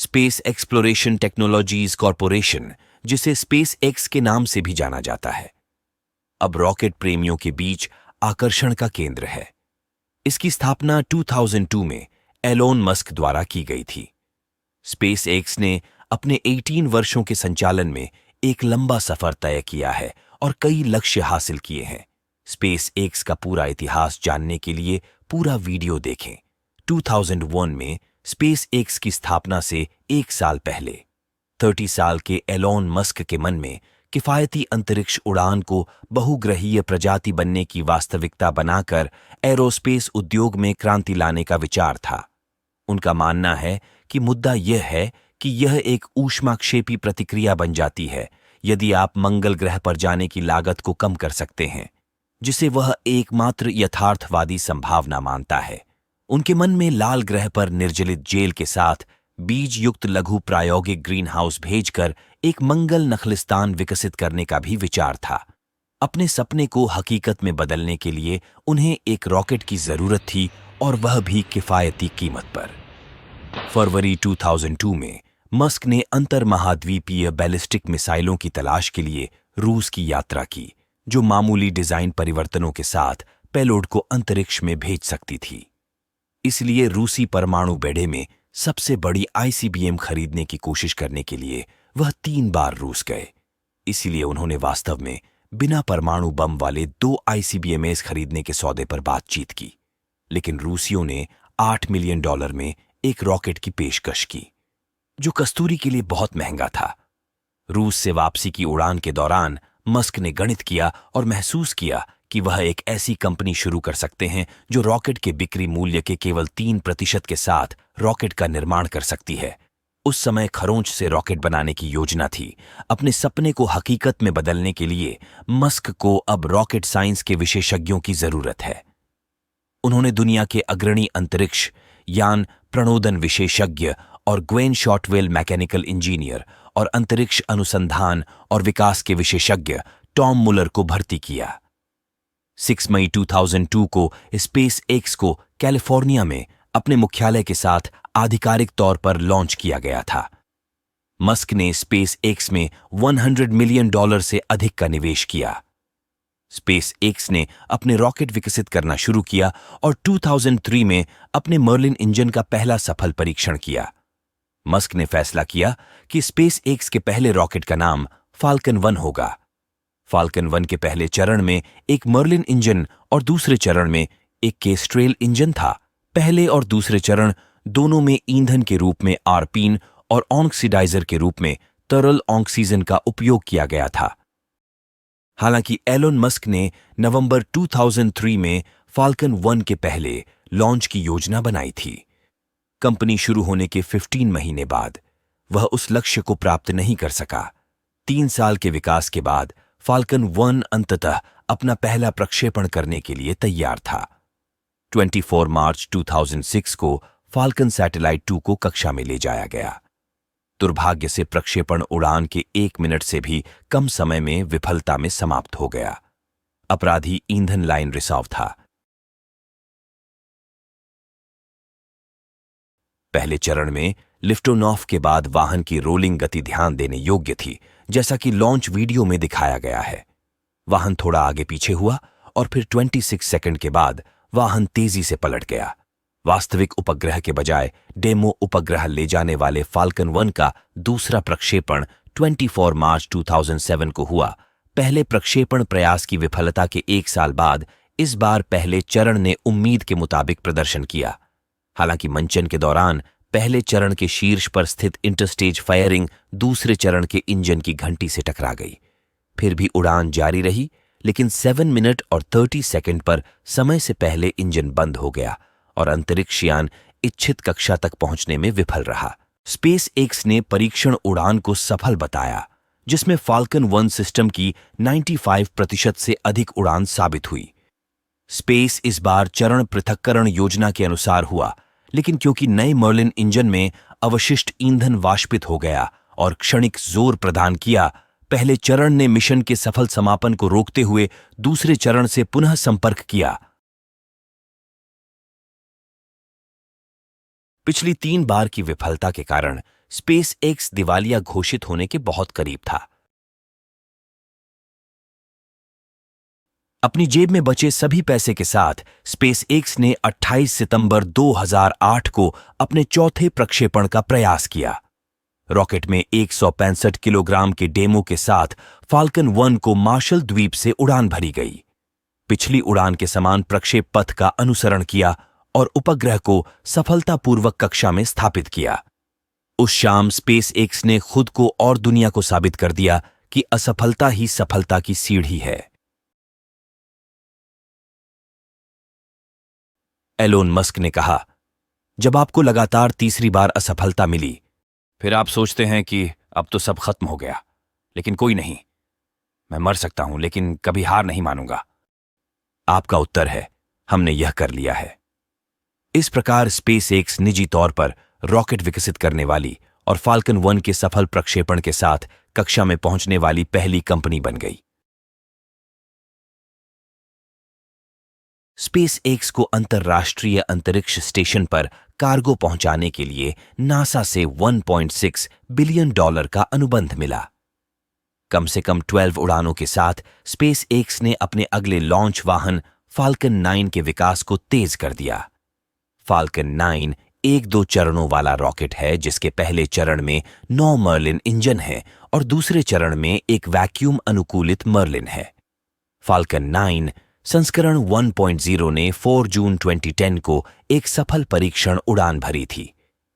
Space exploration technologies corporation, जिसे space x के नाम से भी जाना जाता है, अब रॉकेट प्रेमियों के बीच आकर्षण का केंद्र है। इसकी स्थापना 2002 में एलोन मस्क द्वारा की गई थी। स्पेस एक्स ने अपने 18 वर्षों के संचालन में एक लंबा सफर तय किया है और कई लक्ष्य हासिल किए हैं। स्पेस एक्स का पूरा इतिहास जानने के लिए पूरा वीडियो देखें। 2001 में स्पेस एक्स की स्थापना से एक साल पहले 30 साल के एलोन मस्क के मन में किफायती अंतरिक्ष उड़ान को बहुग्रहीय प्रजाति बनने की वास्तविकता बनाकर एरोस्पेस उद्योग में क्रांति लाने का विचार था। उनका मानना है कि मुद्दा यह है कि यह एक ऊष्माक्षेपी प्रतिक्रिया बन जाती है यदि आप मंगल ग्रह पर जाने की लागत को कम कर सकते हैं, जिसे वह एकमात्र यथार्थवादी संभावना मानता है। उनके मन में लाल ग्रह पर निर्जलित जेल के साथ बीज युक्त लघु प्रायोगिक ग्रीन हाउस भेजकर एक मंगल नखलिस्तान विकसित करने का भी विचार था। अपने सपने को हकीकत में बदलने के लिए उन्हें एक रॉकेट की जरूरत थी, और वह भी किफायती कीमत पर। फरवरी 2002 में मस्क ने अंतर्महाद्वीपीय बैलिस्टिक मिसाइलों की तलाश के लिए रूस की यात्रा की, जो मामूली डिजाइन परिवर्तनों के साथ पेलोड को अंतरिक्ष में भेज सकती थी। इसलिए रूसी परमाणु बेड़े में सबसे बड़ी आईसीबीएम खरीदने की कोशिश करने के लिए वह 3 बार रूस गए। इसलिए उन्होंने वास्तव में बिना परमाणु बम वाले 2 आईसीबीएमएस खरीदने के सौदे पर बातचीत की, लेकिन रूसियों ने $8 मिलियन में एक रॉकेट की पेशकश की, जो कस्तूरी के लिए बहुत महंगा था। रूस से वापसी की उड़ान के दौरान मस्क ने गणित किया और महसूस किया कि वह एक ऐसी कंपनी शुरू कर सकते हैं जो रॉकेट के बिक्री मूल्य के केवल 3% के साथ रॉकेट का निर्माण कर सकती है। उस समय खरोंच से रॉकेट बनाने की योजना थी। अपने सपने को हकीकत में बदलने के लिए मस्क को अब रॉकेट साइंस के विशेषज्ञों की जरूरत है। उन्होंने दुनिया के अग्रणी अंतरिक्ष यान प्रणोदन विशेषज्ञ और ग्वेन शॉटवेल मैकेनिकल इंजीनियर और अंतरिक्ष अनुसंधान और विकास के विशेषज्ञ टॉम मुलर को भर्ती किया। 6 मई 2002 को स्पेस एक्स को कैलिफोर्निया में अपने मुख्यालय के साथ आधिकारिक तौर पर लॉन्च किया गया था। मस्क ने स्पेस एक्स में $100 मिलियन से अधिक का निवेश किया। स्पेस एक्स ने अपने रॉकेट विकसित करना शुरू किया और 2003 में अपने मर्लिन इंजन का पहला सफल परीक्षण किया। मस्क ने फैसला किया कि स्पेस एक्स के पहले रॉकेट का नाम फाल्कन 1 होगा। फाल्कन 1 के पहले चरण में एक मर्लिन इंजन और दूसरे चरण में एक केस्ट्रेल इंजन था। पहले और दूसरे चरण दोनों में ईंधन के रूप में आर्पीन और ऑक्सीडाइजर के रूप में तरल ऑक्सीजन का उपयोग किया गया था। हालांकि एलोन मस्क ने नवंबर 2003 में फाल्कन 1 के पहले लॉन्च की योजना बनाई थी। कंपनी शुरू होने के 15 महीने बाद वह उस लक्ष्य को प्राप्त नहीं कर सका। 3 साल के विकास के बाद फाल्कन 1 अंततः अपना पहला प्रक्षेपण करने के लिए तैयार था। 24 मार्च 2006 को फाल्कन सैटेलाइट 2 को कक्षा में ले जाया गया। दुर्भाग्य से प्रक्षेपण उड़ान के 1 मिनट से भी कम समय में विफलता में समाप्त हो गया। अपराधी ईंधन लाइन रिसाव था। पहले चरण में लिफ्ट ऑफ के बाद वाहन की रोलिंग गति ध्यान देने योग्य थी, जैसा कि लॉन्च वीडियो में दिखाया गया है। वाहन थोड़ा आगे पीछे हुआ और फिर 26 सेकंड के बाद वाहन तेजी से पलट गया। वास्तविक उपग्रह के बजाय डेमो उपग्रह ले जाने वाले फाल्कन 1 का दूसरा प्रक्षेपण 24 मार्च 2007 को हुआ। पहले प्रक्षेपण प्रयास की विफलता के 1 साल बाद इस बार पहले चरण ने उम्मीद के मुताबिक प्रदर्शन किया। हालांकि मंचन के दौरान पहले चरण के शीर्ष पर स्थित इंटरस्टेज फायरिंग दूसरे चरण के इंजन की घंटी से टकरा गई। फिर भी उड़ान जारी रही, लेकिन 7 मिनट और 30 सेकंड पर समय से पहले इंजन बंद हो गया और अंतरिक्ष यान इच्छित कक्षा तक पहुंचने में विफल रहा। स्पेस एक्स ने परीक्षण उड़ान को सफल बताया, जिसमें फाल्कन 1 सिस्टम की 95% से अधिक उड़ान साबित हुई। स्पेस इस बार चरण पृथक्करण योजना के अनुसार हुआ, लेकिन क्योंकि नए मर्लिन इंजन में अवशिष्ट ईंधन वाष्पित हो गया और क्षणिक जोर प्रदान किया, पहले चरण ने मिशन के सफल समापन को रोकते हुए दूसरे चरण से पुनः संपर्क किया। पिछली 3 बार की विफलता के कारण स्पेस एक्स दिवालिया घोषित होने के बहुत करीब था। अपनी जेब में बचे सभी पैसे के साथ स्पेस एक्स ने 28 सितंबर 2008 को अपने चौथे प्रक्षेपण का प्रयास किया। रॉकेट में 165 किलोग्राम के डेमो के साथ फाल्कन 1 को मार्शल द्वीप से उड़ान भरी गई। पिछली उड़ान के समान प्रक्षेप पथ का अनुसरण किया और उपग्रह को सफलतापूर्वक कक्षा में स्थापित किया। उस शाम स्पेस एक्स ने खुद को और दुनिया को साबित कर दिया कि असफलता ही सफलता की सीढ़ी है। एलोन मस्क ने कहा, जब आपको लगातार तीसरी बार असफलता मिली, फिर आप सोचते हैं कि अब तो सब खत्म हो गया, लेकिन कोई नहीं, मैं मर सकता हूं लेकिन कभी हार नहीं मानूंगा। आपका उत्तर है, हमने यह कर लिया है। इस प्रकार स्पेस एक्स निजी तौर पर रॉकेट विकसित करने वाली और फाल्कन 1 के सफल प्रक्षेपण के साथ कक्षा में पहुंचने वाली पहली कंपनी बन गई। स्पेस एक्स को अंतर्राष्ट्रीय अंतरिक्ष स्टेशन पर कार्गो पहुंचाने के लिए नासा से $1.6 बिलियन का अनुबंध मिला। कम से कम 12 उड़ानों के साथ स्पेस एक्स ने अपने अगले लॉन्च वाहन फाल्कन 9 के विकास को तेज कर दिया। फाल्कन 9 1-2 चरणों वाला रॉकेट है, जिसके पहले चरण में 9 मर्लिन इंजन है और दूसरे चरण में एक वैक्यूम अनुकूलित मर्लिन है। फाल्कन 9 संस्करण 1.0 ने 4 जून 2010 को एक सफल परीक्षण उड़ान भरी थी।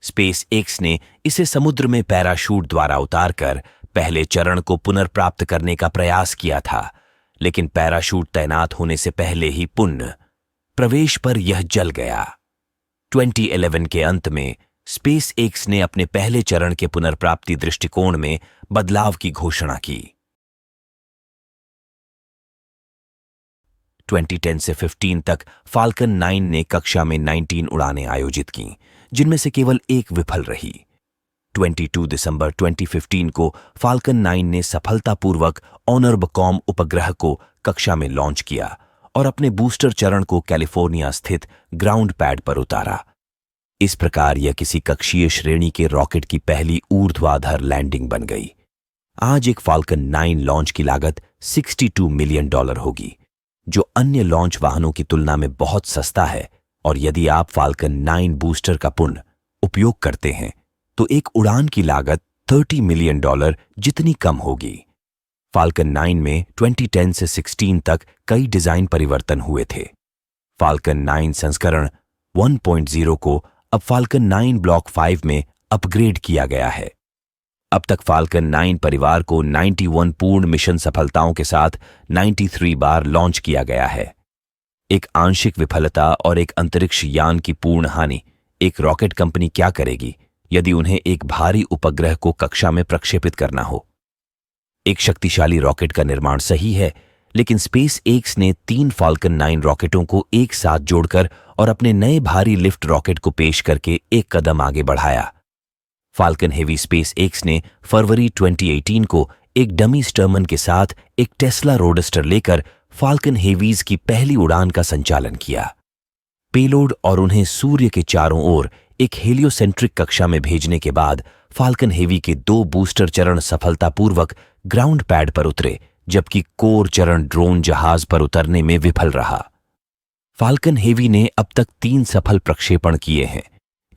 स्पेस एक्स ने इसे समुद्र में पैराशूट द्वारा उतारकर पहले चरण को पुनर्प्राप्त करने का प्रयास किया था, लेकिन पैराशूट तैनात होने से पहले ही पुनः प्रवेश पर यह जल गया। 2011 के अंत में स्पेस एक्स ने अपने पहले चरण के पुनर्प्राप्ति दृष्टिकोण में बदलाव की घोषणा की। 2010 से 15 तक फाल्कन 9 ने कक्षा में 19 उड़ानें आयोजित की, जिनमें से केवल एक विफल रही। 22 दिसंबर 2015 को फाल्कन 9 ने सफलतापूर्वक ऑनरबकॉम उपग्रह को कक्षा में लॉन्च किया और अपने बूस्टर चरण को कैलिफोर्निया स्थित ग्राउंड पैड पर उतारा। इस प्रकार यह किसी कक्षीय श्रेणी के रॉकेट की पहली ऊर्ध्वाधर लैंडिंग बन गई। आज एक फाल्कन 9 लॉन्च की लागत $62 मिलियन होगी, जो अन्य लॉन्च वाहनों की तुलना में बहुत सस्ता है, और यदि आप फाल्कन 9 बूस्टर का पुनः उपयोग करते हैं तो एक उड़ान की लागत $30 मिलियन जितनी कम होगी। फाल्कन 9 में 2010 से 16 तक कई डिजाइन परिवर्तन हुए थे। फाल्कन 9 संस्करण 1.0 को अब फाल्कन 9 ब्लॉक 5 में अपग्रेड किया गया है। अब तक फाल्कन 9 परिवार को 91 पूर्ण मिशन सफलताओं के साथ 93 बार लॉन्च किया गया है। एक आंशिक विफलता और एक अंतरिक्ष यान की पूर्ण हानि एक रॉकेट कंपनी क्या करेगी यदि उन्हें एक भारी उपग्रह को कक्षा में प्रक्षेपित करना हो? एक शक्तिशाली रॉकेट का निर्माण सही है, लेकिन स्पेस एक्स ने 3 फाल्कन 9 रॉकेटों को एक साथ जोड़कर और अपने नए भारी लिफ्ट रॉकेट को पेश करके एक कदम आगे बढ़ाया। फाल्कन हेवी स्पेस एक्स ने फरवरी 2018 को एक डमी स्टर्मन के साथ एक टेस्ला रोडस्टर लेकर फाल्कन हेवीज की पहली उड़ान का संचालन किया। पेलोड और उन्हें सूर्य के चारों ओर एक हेलियोसेंट्रिक कक्षा में भेजने के बाद फाल्कन हेवी के 2 बूस्टर चरण सफलतापूर्वक ग्राउंड पैड पर उतरे, जबकि कोर चरण ड्रोन जहाज पर उतरने में विफल रहा। फाल्कन हेवी ने अब तक 3 सफल प्रक्षेपण किए हैं।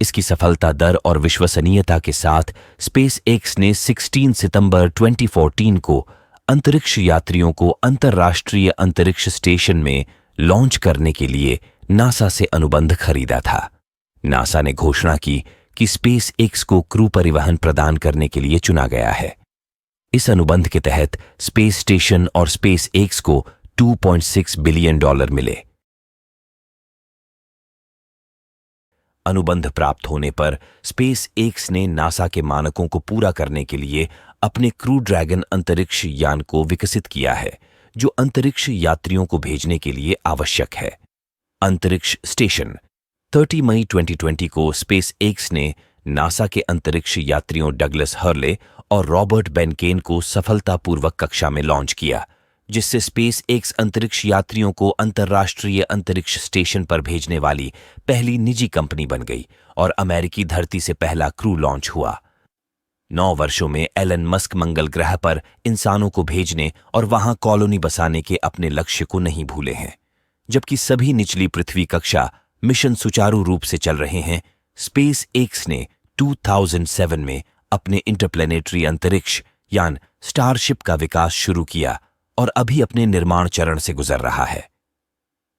इसकी सफलता दर और विश्वसनीयता के साथ स्पेस एक्स ने 16 सितंबर 2014 को अंतरिक्ष यात्रियों को अंतर्राष्ट्रीय अंतरिक्ष स्टेशन में लॉन्च करने के लिए नासा से अनुबंध खरीदा था। नासा ने घोषणा की कि स्पेस एक्स को क्रू परिवहन प्रदान करने के लिए चुना गया है। इस अनुबंध के तहत स्पेस स्टेशन और स्पेस एक्स को $2.6 बिलियन मिले। अनुबंध प्राप्त होने पर स्पेस एक्स ने नासा के मानकों को पूरा करने के लिए अपने क्रू ड्रैगन अंतरिक्ष यान को विकसित किया है, जो अंतरिक्ष यात्रियों को भेजने के लिए आवश्यक है। अंतरिक्ष स्टेशन 30 मई 2020 को स्पेस एक्स ने नासा के अंतरिक्ष यात्रियों डगलस हर्ले और रॉबर्ट बेनकेन को सफलतापूर्वक कक्षा में लॉन्च किया, जिससे स्पेस एक्स अंतरिक्ष यात्रियों को अंतर्राष्ट्रीय अंतरिक्ष स्टेशन पर भेजने वाली पहली निजी कंपनी बन गई और अमेरिकी धरती से पहला क्रू लॉन्च हुआ। 9 वर्षों में एलन मस्क मंगल ग्रह पर इंसानों को भेजने और वहां कॉलोनी बसाने के अपने लक्ष्य को नहीं भूले हैं। जबकि सभी निचली पृथ्वी कक्षा मिशन सुचारू रूप से चल रहे हैं, स्पेस एक्स ने 2007 में अपने इंटरप्लेनेटरी अंतरिक्ष यान स्टारशिप का विकास शुरू किया और अभी अपने निर्माण चरण से गुजर रहा है।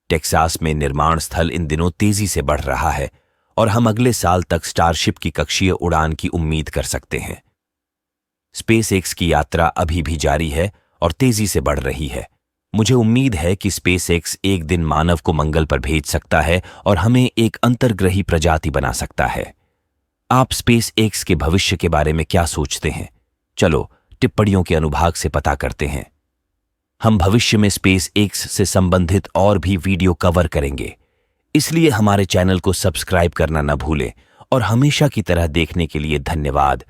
टेक्सास में निर्माण स्थल इन दिनों तेजी से बढ़ रहा है और हम अगले साल तक स्टारशिप की कक्षीय उड़ान की उम्मीद कर सकते हैं। स्पेस एक्स की यात्रा अभी भी जारी है और तेजी से बढ़ रही है। मुझे उम्मीद है कि स्पेस एक्स एक दिन मानव को मंगल पर भेज सकता है और हमें एक अंतर्ग्रही प्रजाति बना सकता है। आप स्पेस एक्स के भविष्य के बारे में क्या सोचते हैं? चलो टिप्पणियों के अनुभाग से पता करते हैं। हम भविष्य में स्पेस एक्स से संबंधित और भी वीडियो कवर करेंगे, इसलिए हमारे चैनल को सब्सक्राइब करना न भूलें और हमेशा की तरह देखने के लिए धन्यवाद।